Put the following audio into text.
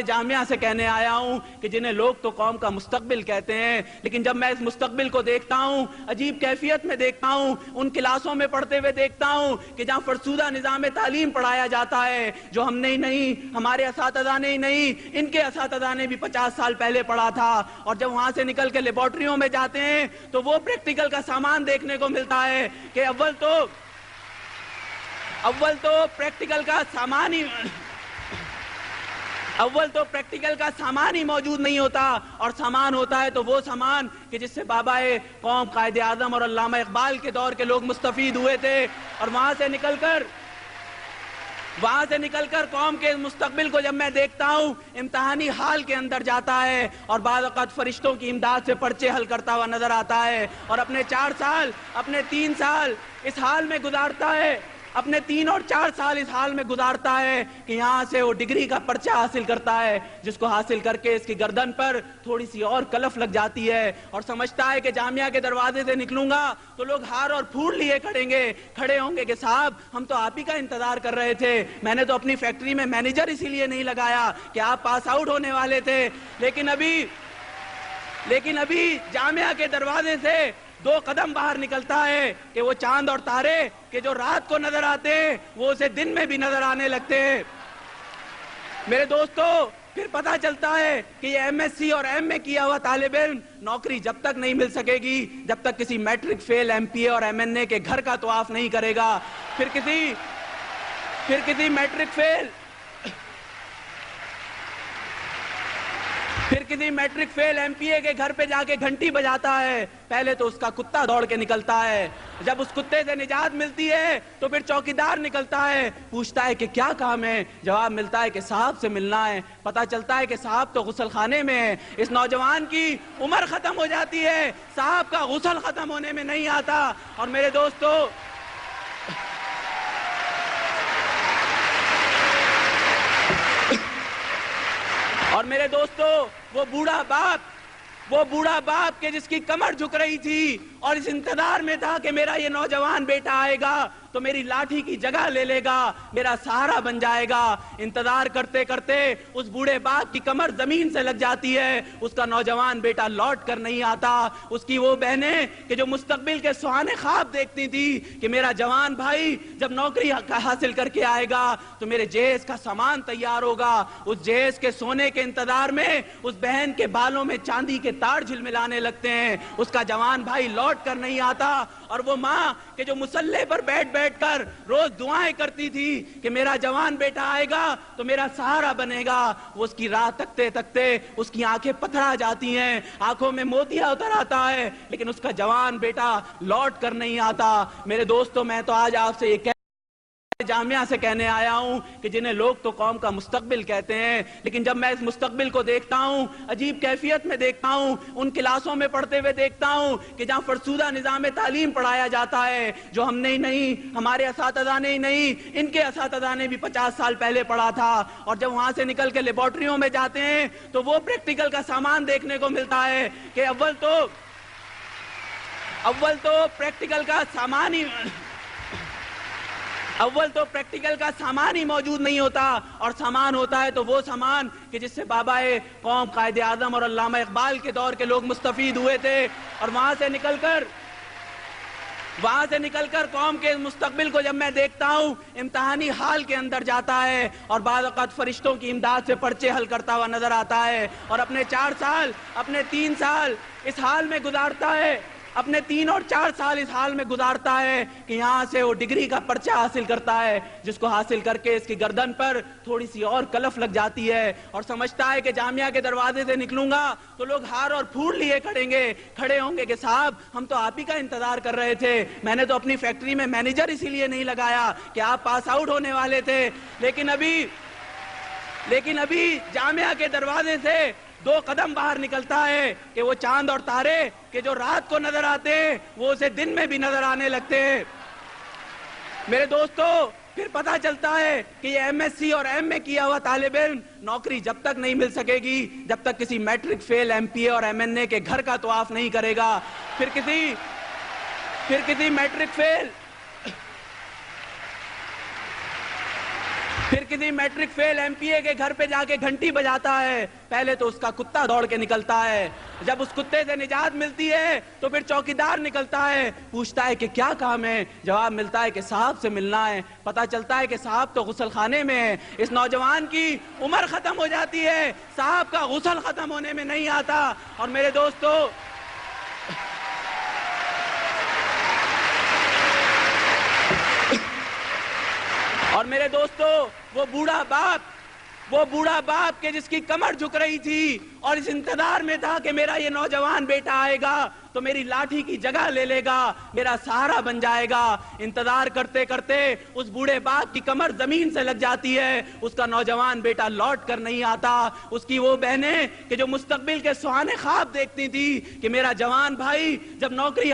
جامعہ سے کہنے آیا ہوں کہ جنہیں لوگ تو قوم کا مستقبل کہتے ہیں، لیکن جب میں اس مستقبل کو دیکھتا ہوں، عجیب کیفیت میں دیکھتا ہوں، ان کلاسوں میں پڑھتے ہوئے دیکھتا ہوں کہ جہاں فرسودہ نظام تعلیم پڑھایا جاتا ہے، جو ہم نے ہی نہیں، ہمارے اساتذہ نے ہی نہیں، ان کے اساتذہ نے بھی 50 سال پہلے پڑھا تھا، اور جب وہاں سے نکل کے لیبارٹریوں میں جاتے ہیں تو وہ پریکٹیکل کا سامان دیکھنے کو ملتا ہے کہ اول تو پریکٹیکل کا سامان ہی موجود نہیں ہوتا، اور سامان ہوتا ہے تو وہ سامان کہ جس سے بابا قوم قائد اعظم اور علامہ اقبال کے دور کے لوگ مستفید ہوئے تھے، اور وہاں سے نکل کر قوم کے مستقبل کو جب میں دیکھتا ہوں، امتحانی حال کے اندر جاتا ہے اور بعض اوقات فرشتوں کی امداد سے پرچے حل کرتا ہوا نظر آتا ہے، اور اپنے 4 سال اپنے 3 سال اس حال میں گزارتا ہے، اپنے 3 اور 4 سال اس حال میں گزارتا ہے کہ یہاں سے وہ ڈگری کا پرچہ حاصل کرتا ہے، جس کو حاصل کر کے اس کی گردن پر تھوڑی سی اور کلف لگ جاتی ہے، اور سمجھتا ہے کہ جامعہ کے دروازے سے نکلوں گا تو لوگ ہار اور پھول لیے کھڑے ہوں گے کہ صاحب ہم تو آپ ہی کا انتظار کر رہے تھے، میں نے تو اپنی فیکٹری میں مینیجر اسی لیے نہیں لگایا کہ آپ پاس آؤٹ ہونے والے تھے، لیکن ابھی جامعہ کے دروازے سے 2 قدم باہر نکلتا ہے کہ وہ چاند اور تارے کہ جو رات کو نظر آتے ہیں وہ اسے دن میں بھی نظر آنے لگتے ہیں۔ میرے دوستو، پھر پتہ چلتا ہے کہ یہ ایم ایس سی اور ایم اے کیا ہوا طالب علم نوکری جب تک نہیں مل سکے گی جب تک کسی میٹرک فیل ایم پی اے اور ایم این اے کے گھر کا طواف نہیں کرے گا، پھر کسی میٹرک فیل ایم پی اے کے گھر پہ جا کے گھنٹی بجاتا ہے، پہلے تو اس کا کتا دوڑ کے نکلتا ہے، جب اس کتے سے نجات ملتی ہے تو پھر چوکیدار نکلتا ہے، پوچھتا ہے کہ کیا کام ہے، جواب ملتا ہے کہ صاحب سے ملنا ہے، پتہ چلتا ہے کہ صاحب تو غسل خانے میں ہے، اس نوجوان کی عمر ختم ہو جاتی ہے، صاحب کا غسل ختم ہونے میں نہیں آتا، اور میرے دوستو وہ بوڑھا باپ کہ جس کی کمر جھک رہی تھی اور اس انتظار میں تھا کہ میرا یہ نوجوان بیٹا آئے گا تو میری لاٹھی کی جگہ لے لے گا، میرا سہارا بن جائے گا، انتظار کرتے کرتے اس بوڑھے باپ کی کمر زمین سے لگ جاتی ہے، اس کا نوجوان بیٹا لوٹ کر نہیں آتا، اس کی وہ بہنیں کہ جو مستقبل کے سہانے خواب دیکھتی تھی کہ میرا جوان بھائی جب نوکری حاصل کر کے آئے گا تو میرے جہیز کا سامان تیار ہوگا، اس جہیز کے سونے کے انتظار میں اس بہن کے بالوں میں چاندی کے تار جھلملانے لگتے ہیں، اس کا جوان بھائی لوٹ کر نہیں آتا، اور وہ ماں کہ جو مسلح پر بیٹھ کر روز دعائیں کرتی تھی کہ میرا جوان بیٹا آئے گا تو میرا سہارا بنے گا، وہ اس کی راہ تکتے تکتے اس کی آنکھیں پتھرا جاتی ہیں، آنکھوں میں موتیا اتر آتا ہے، لیکن اس کا جوان بیٹا لوٹ کر نہیں آتا۔ میرے دوستو، میں تو آج آپ سے یہ جامعہ سے کہنے آیا ہوں کہ جنہیں لوگ تو قوم کا مستقبل کہتے ہیں، لیکن جب میں اس مستقبل کو دیکھتا ہوں، عجیب کیفیت میں دیکھتا ہوں، ان کلاسوں میں پڑھتے ہوئے دیکھتا ہوں کہ جہاں فرسودہ نظام تعلیم پڑھایا جاتا ہے، جو ہم نے ہی نہیں، ہمارے اساتذہ نے ہی نہیں، ان کے اساتذہ نے بھی 50 سال پہلے پڑھا تھا، اور جب وہاں سے نکل کے لیبارٹریوں میں جاتے ہیں تو وہ پریکٹیکل کا سامان دیکھنے کو ملتا ہے کہ اول تو پریکٹیکل کا سامان ہی موجود نہیں ہوتا، اور سامان ہوتا ہے تو وہ سامان کہ جس سے بابا قوم قائد اعظم اور علامہ اقبال کے دور کے لوگ مستفید ہوئے تھے، اور وہاں سے نکل کر قوم کے مستقبل کو جب میں دیکھتا ہوں، امتحانی حال کے اندر جاتا ہے اور بعض اوقات فرشتوں کی امداد سے پرچے حل کرتا ہوا نظر آتا ہے، اور اپنے 3 سال اس حال میں گزارتا ہے، اپنے 3 اور 4 سال اس حال میں گزارتا ہے کہ یہاں سے وہ ڈگری کا پرچہ حاصل کرتا ہے، جس کو حاصل کر کے اس کی گردن پر تھوڑی سی اور کلف لگ جاتی ہے، اور سمجھتا ہے کہ جامعہ کے دروازے سے نکلوں گا تو لوگ ہار اور پھول لیے کھڑے ہوں گے کہ صاحب ہم تو آپ ہی کا انتظار کر رہے تھے، میں نے تو اپنی فیکٹری میں مینیجر اسی لیے نہیں لگایا کہ آپ پاس آؤٹ ہونے والے تھے، لیکن ابھی جامعہ کے دروازے سے 2 قدم باہر نکلتا ہے کہ وہ چاند اور تارے کہ جو رات کو نظر آتے ہیں وہ اسے دن میں بھی نظر آنے لگتے ہیں۔ میرے دوستو، پھر پتہ چلتا ہے کہ یہ ایم ایس سی اور ایم اے کیا ہوا طالب علم نوکری جب تک نہیں مل سکے گی جب تک کسی میٹرک فیل ایم پی اے اور ایم این اے کے گھر کا طواف نہیں کرے گا، پھر کسی میٹرک فیل پھر کسی میٹرک فیل ایم پی اے کے گھر پہ جا کے گھنٹی بجاتا ہے، پہلے تو اس کا کتا دوڑ کے نکلتا ہے، جب اس کتے سے نجات ملتی ہے تو پھر چوکیدار نکلتا ہے، پوچھتا ہے کہ کیا کام ہے، جواب ملتا ہے کہ صاحب سے ملنا ہے، پتہ چلتا ہے کہ صاحب تو غسل خانے میں ہے۔ اس نوجوان کی عمر ختم ہو جاتی ہے، صاحب کا غسل ختم ہونے میں نہیں آتا۔ اور میرے دوستو، وہ بوڑھا باپ کہ جس کی کمر جھک رہی تھی اور اس انتظار میں تھا کہ میرا یہ نوجوان بیٹا آئے گا تو میری لاٹھی کی جگہ لے لے گا، میرا سہارا بن جائے گا۔ انتظار کرتے کرتے اس بوڑھے باپ کی کمر زمین سے لگ جاتی ہے، اس کا نوجوان بیٹا لوٹ کر نہیں آتا۔ اس کی وہ بہنیں کہ جو مستقبل کے سہانے خواب دیکھتی تھی کہ میرا جوان بھائی جب نوکری